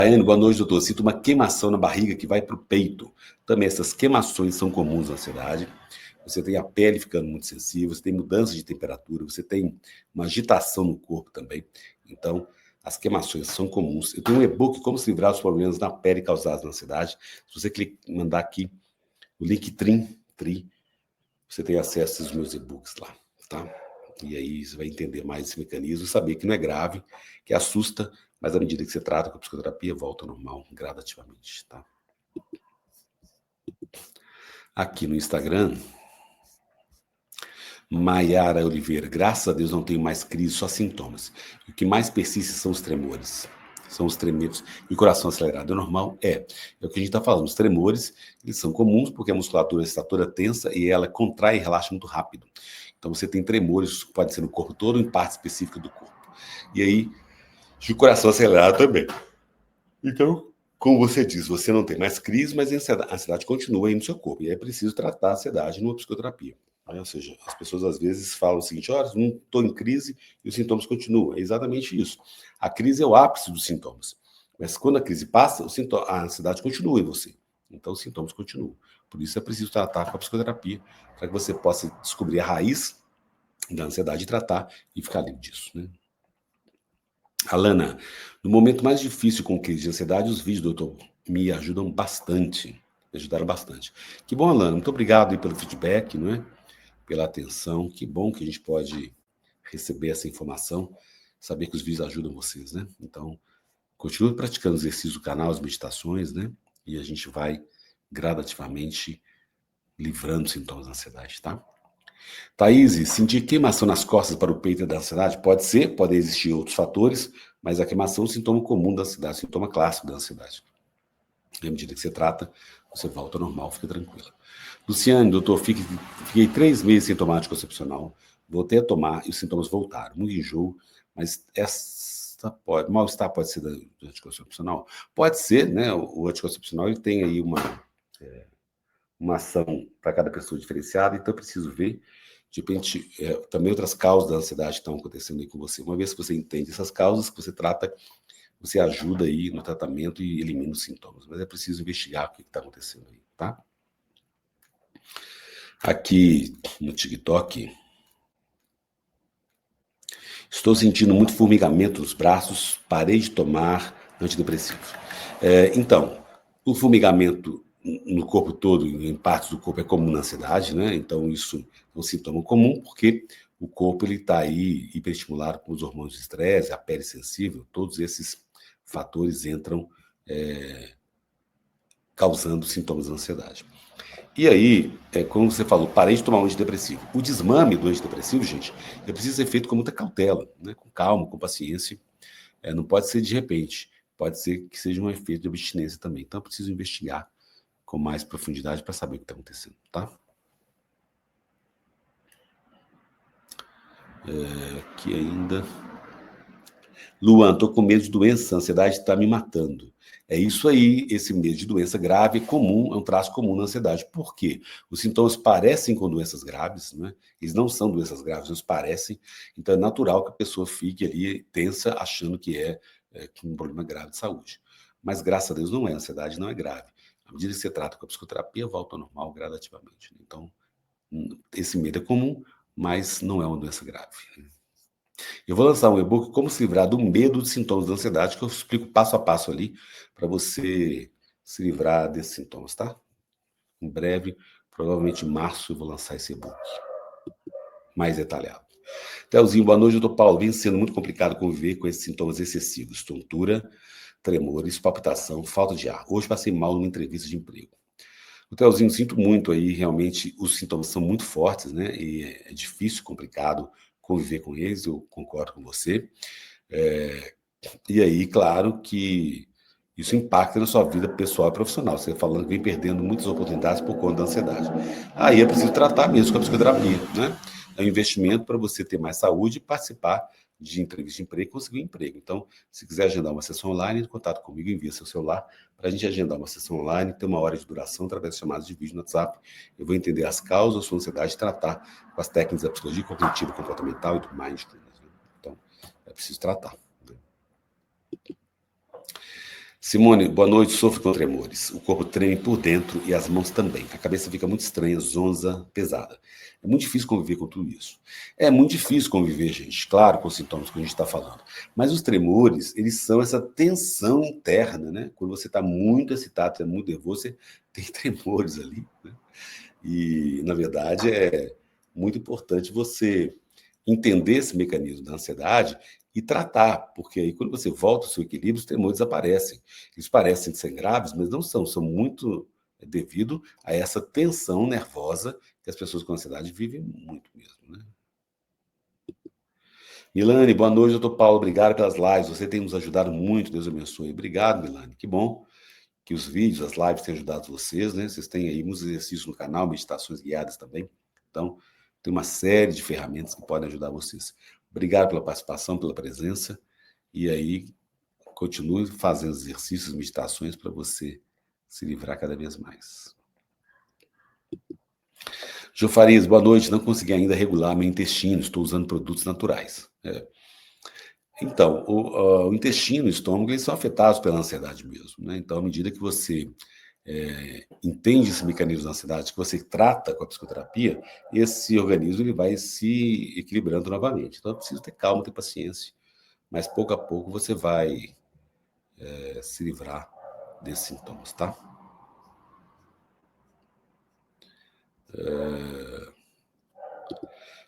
Daiane, boa noite, doutor. Sinto uma queimação na barriga que vai para o peito. Também essas queimações são comuns na ansiedade. Você tem a pele ficando muito sensível, você tem mudança de temperatura, você tem uma agitação no corpo também. Então, as queimações são comuns. Eu tenho um e-book, Como se livrar dos problemas na pele causados na ansiedade. Se você mandar aqui o link Tri, você tem acesso aos meus e-books lá, tá? E aí você vai entender mais esse mecanismo, saber que não é grave, que assusta, mas à medida que você trata com a psicoterapia, volta ao normal gradativamente, tá? Aqui no Instagram, Maiara Oliveira, graças a Deus não tenho mais crise, só sintomas. O que mais persiste são os tremores. São os tremidos e o coração acelerado. É normal? É o que a gente está falando. Os tremores, eles são comuns porque a musculatura está toda tensa e ela contrai e relaxa muito rápido. Então você tem tremores, pode ser no corpo todo ou em parte específica do corpo. E aí, o coração acelerado também. Então, como você diz, você não tem mais crise, mas a ansiedade continua aí no seu corpo. E é preciso tratar a ansiedade numa psicoterapia. Ou seja, as pessoas às vezes falam o seguinte: olha, não estou em crise e os sintomas continuam. É exatamente isso. A crise é o ápice dos sintomas. Mas quando a crise passa, a ansiedade continua em você. Então, os sintomas continuam. Por isso é preciso tratar com a psicoterapia, para que você possa descobrir a raiz da ansiedade e tratar e ficar livre disso, né? Alana, no momento mais difícil com crise de ansiedade, os vídeos, doutor, me ajudam bastante. Me ajudaram bastante. Que bom, Alana. Muito obrigado aí pelo feedback, não é? Pela atenção. Que bom que a gente pode receber essa informação, saber que os vídeos ajudam vocês, né? Então, continue praticando os exercícios do canal, as meditações, né? E a gente vai gradativamente livrando os sintomas da ansiedade, tá? Thaís, sentir queimação nas costas para o peito da ansiedade? Pode ser, podem existir outros fatores, mas a queimação é um sintoma comum da ansiedade, sintoma clássico da ansiedade. E à medida que você trata, você volta ao normal, fica tranquilo. Luciane, doutor, fiquei 3 meses sem tomar anticoncepcional, voltei a tomar e os sintomas voltaram, muito enjoo, mas mal-estar pode ser do anticoncepcional? Pode ser, né? O anticoncepcional ele tem aí uma ação para cada pessoa diferenciada, então eu preciso ver, de repente, também outras causas da ansiedade estão acontecendo aí com você. Uma vez que você entende essas causas, que você trata, você ajuda aí no tratamento e elimina os sintomas. Mas é preciso investigar o que está acontecendo aí, tá? Aqui no TikTok, estou sentindo muito formigamento nos braços, parei de tomar antidepressivos. Então, o formigamento no corpo todo, em partes do corpo, é comum na ansiedade, né? Então, isso é um sintoma comum, porque o corpo está aí hiperestimulado com os hormônios de estresse, a pele sensível, todos esses fatores entram causando sintomas de ansiedade. E aí, como você falou, parei de tomar um antidepressivo. O desmame do antidepressivo, gente, precisa ser feito com muita cautela, né? Com calma, com paciência. Não pode ser de repente. Pode ser que seja um efeito de abstinência também. Então, eu preciso investigar com mais profundidade para saber o que está acontecendo, tá? Aqui ainda. Luan, tô com medo de doença, a ansiedade está me matando. É isso aí, esse medo de doença grave é comum, é um traço comum na ansiedade. Por quê? Os sintomas parecem com doenças graves, né? Eles não são doenças graves, eles parecem. Então é natural que a pessoa fique ali tensa, achando que é um problema grave de saúde. Mas graças a Deus não é, a ansiedade não é grave. À medida que você trata com a psicoterapia, volta ao normal gradativamente. Então, esse medo é comum, mas não é uma doença grave. Eu vou lançar um e-book Como se livrar do medo dos sintomas da ansiedade, que eu explico passo a passo ali para você se livrar desses sintomas, tá? Em breve, provavelmente em março, eu vou lançar esse e-book mais detalhado. Telzinho, boa noite, doutor Paulo. Vem sendo muito complicado conviver com esses sintomas excessivos: tontura, tremores, palpitação, falta de ar. Hoje passei mal numa entrevista de emprego. O Telzinho, sinto muito aí, realmente os sintomas são muito fortes, né? E é difícil, complicado conviver com eles, eu concordo com você. E aí, claro que isso impacta na sua vida pessoal e profissional. Você falando que vem perdendo muitas oportunidades por conta da ansiedade. Aí é preciso tratar mesmo com a psicoterapia, né? É um investimento para você ter mais saúde e participar de entrevista de emprego e conseguir um emprego. Então, se quiser agendar uma sessão online, entre em contato comigo, envia seu celular para a gente agendar uma sessão online, ter 1 hora de duração através de chamadas de vídeo no WhatsApp. Eu vou entender as causas da sua ansiedade e tratar com as técnicas da psicologia cognitiva comportamental e do mindfulness. Então, é preciso tratar. Simone, boa noite. Sofro com tremores. O corpo treme por dentro e as mãos também. A cabeça fica muito estranha, zonza, pesada. É muito difícil conviver com tudo isso. É muito difícil conviver, gente, claro, com os sintomas que a gente está falando. Mas os tremores, eles são essa tensão interna, né? Quando você está muito excitado, você é muito nervoso, você tem tremores ali, né? E, na verdade, é muito importante você entender esse mecanismo da ansiedade e tratar, porque aí quando você volta ao seu equilíbrio, os tremores desaparecem. Eles parecem ser graves, mas não são, são muito devido a essa tensão nervosa que as pessoas com ansiedade vivem muito mesmo, né? Milane, boa noite, doutor Paulo, obrigado pelas lives, você tem nos ajudado muito, Deus abençoe. Obrigado, Milane, que bom que os vídeos, as lives tenham ajudado vocês, né? Vocês têm aí muitos exercícios no canal, meditações guiadas também. Então, tem uma série de ferramentas que podem ajudar vocês. Obrigado pela participação, pela presença. E aí, continue fazendo exercícios, meditações para você se livrar cada vez mais. Jô Farias, boa noite. Não consegui ainda regular meu intestino, estou usando produtos naturais. Então, o intestino e o estômago, eles são afetados pela ansiedade mesmo, né? Então, à medida que você entende esse mecanismo da ansiedade, que você trata com a psicoterapia, esse organismo ele vai se equilibrando novamente. Então, é preciso ter calma, ter paciência, mas pouco a pouco você vai se livrar desses sintomas, tá?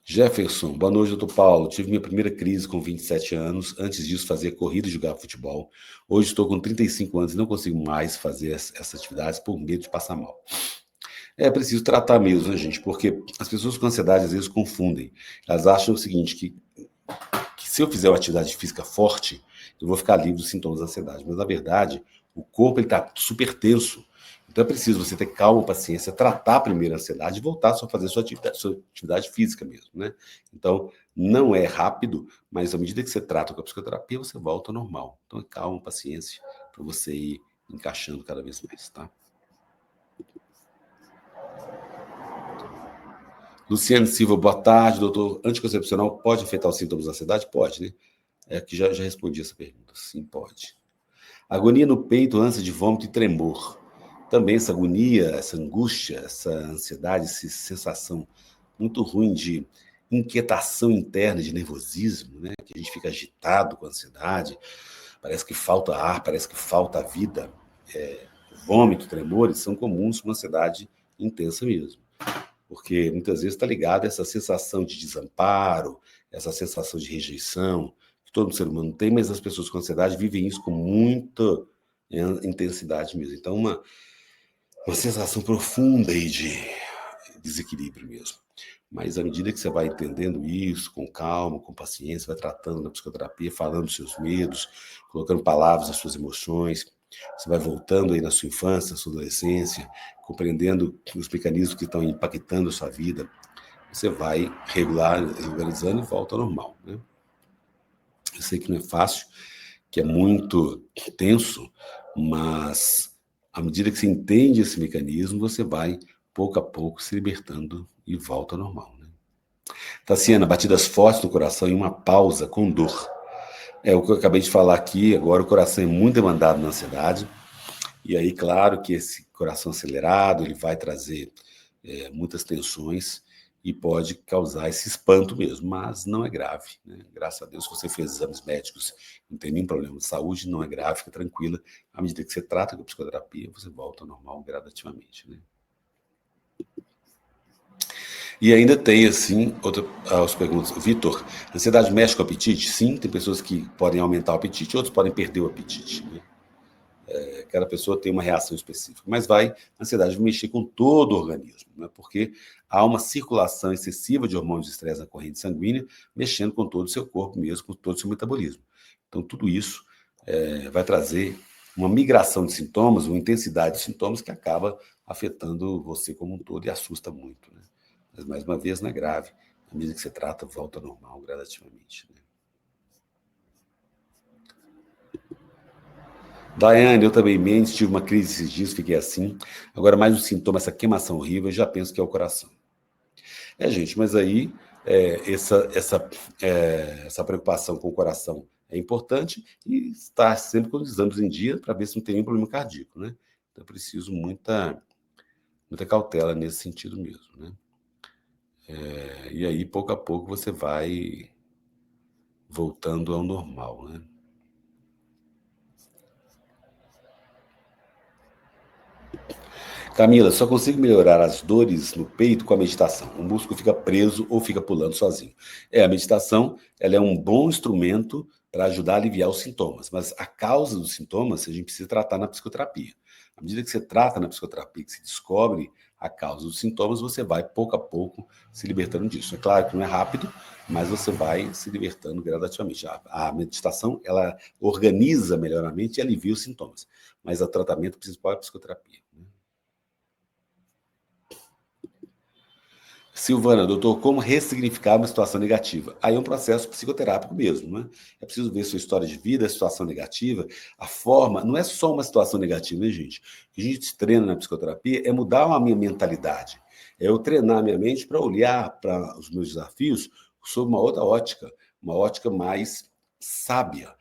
Jefferson, boa noite, doutor Paulo. Tive minha primeira crise com 27 anos. Antes disso, fazia corrida e jogava futebol. Hoje estou com 35 anos e não consigo mais fazer essas atividades por medo de passar mal. É preciso tratar mesmo, né, gente? Porque as pessoas com ansiedade às vezes confundem. Elas acham o seguinte, que se eu fizer uma atividade física forte, eu vou ficar livre dos sintomas da ansiedade. Mas, na verdade, o corpo está super tenso. Então é preciso você ter calma, paciência, tratar primeiro a ansiedade e voltar só a fazer sua atividade física mesmo, né? Então, não é rápido, mas à medida que você trata com a psicoterapia, você volta ao normal. Então, é calma, paciência, para você ir encaixando cada vez mais, tá? Luciane Silva, boa tarde, doutor. Anticoncepcional pode afetar os sintomas da ansiedade? Pode, né? É que já respondi essa pergunta. Sim, pode. Agonia no peito, ânsia de vômito e tremor. Também essa agonia, essa angústia, essa ansiedade, essa sensação muito ruim de inquietação interna, de nervosismo, né? Que a gente fica agitado com a ansiedade, parece que falta ar, parece que falta vida. Vômito, tremores são comuns com ansiedade intensa mesmo. Porque muitas vezes está ligado a essa sensação de desamparo, essa sensação de rejeição, que todo ser humano tem, mas as pessoas com ansiedade vivem isso com muita intensidade mesmo. Então, uma sensação profunda aí de desequilíbrio mesmo. Mas à medida que você vai entendendo isso, com calma, com paciência, vai tratando na psicoterapia, falando dos seus medos, colocando palavras às suas emoções, você vai voltando aí na sua infância, na sua adolescência, compreendendo os mecanismos que estão impactando a sua vida, você vai regularizando e volta ao normal, né? Eu sei que não é fácil, que é muito tenso, mas à medida que você entende esse mecanismo, você vai, pouco a pouco, se libertando e volta ao normal, né? Tassiana, batidas fortes no coração e uma pausa com dor. É o que eu acabei de falar aqui, agora o coração é muito demandado na ansiedade, e aí, claro que esse coração acelerado, ele vai trazer muitas tensões e pode causar esse espanto mesmo, mas não é grave, né? Graças a Deus, se você fez exames médicos, não tem nenhum problema de saúde, não é grave, fica tranquila. À medida que você trata com a psicoterapia, você volta ao normal gradativamente, né? E ainda tem, assim, as perguntas. Vitor, ansiedade mexe com o apetite? Sim, tem pessoas que podem aumentar o apetite, outros podem perder o apetite, né? Cada pessoa tem uma reação específica, mas a ansiedade vai mexer com todo o organismo, né? Porque há uma circulação excessiva de hormônios de estresse na corrente sanguínea, mexendo com todo o seu corpo mesmo, com todo o seu metabolismo. Então, tudo isso vai trazer uma migração de sintomas, uma intensidade de sintomas que acaba afetando você como um todo e assusta muito, né? Mas, mais uma vez, não é grave. À medida que você trata, volta ao normal gradativamente, né? Daiane, eu também mente, tive uma crise esses dias, fiquei assim. Agora, mais um sintoma, essa queimação horrível, eu já penso que é o coração. Gente, mas aí essa preocupação com o coração é importante e estar sempre com os exames em dia para ver se não tem nenhum problema cardíaco, né? Então, é preciso muita cautela nesse sentido mesmo, né? E aí, pouco a pouco, você vai voltando ao normal, né? Camila, só consigo melhorar as dores no peito com a meditação. O músculo fica preso ou fica pulando sozinho. A meditação, ela é um bom instrumento para ajudar a aliviar os sintomas, mas a causa dos sintomas a gente precisa tratar na psicoterapia. À medida que você trata na psicoterapia, que se descobre a causa dos sintomas, você vai pouco a pouco se libertando disso. É claro que não é rápido, mas você vai se libertando gradativamente. A meditação, ela organiza melhor a mente e alivia os sintomas, mas o tratamento principal é a psicoterapia. Silvana, doutor, como ressignificar uma situação negativa? Aí é um processo psicoterápico mesmo, né? É preciso ver sua história de vida, a situação negativa, a forma. Não é só uma situação negativa, né, gente? O que a gente treina na psicoterapia é mudar a minha mentalidade. É eu treinar a minha mente para olhar para os meus desafios sob uma outra ótica, uma ótica mais sábia,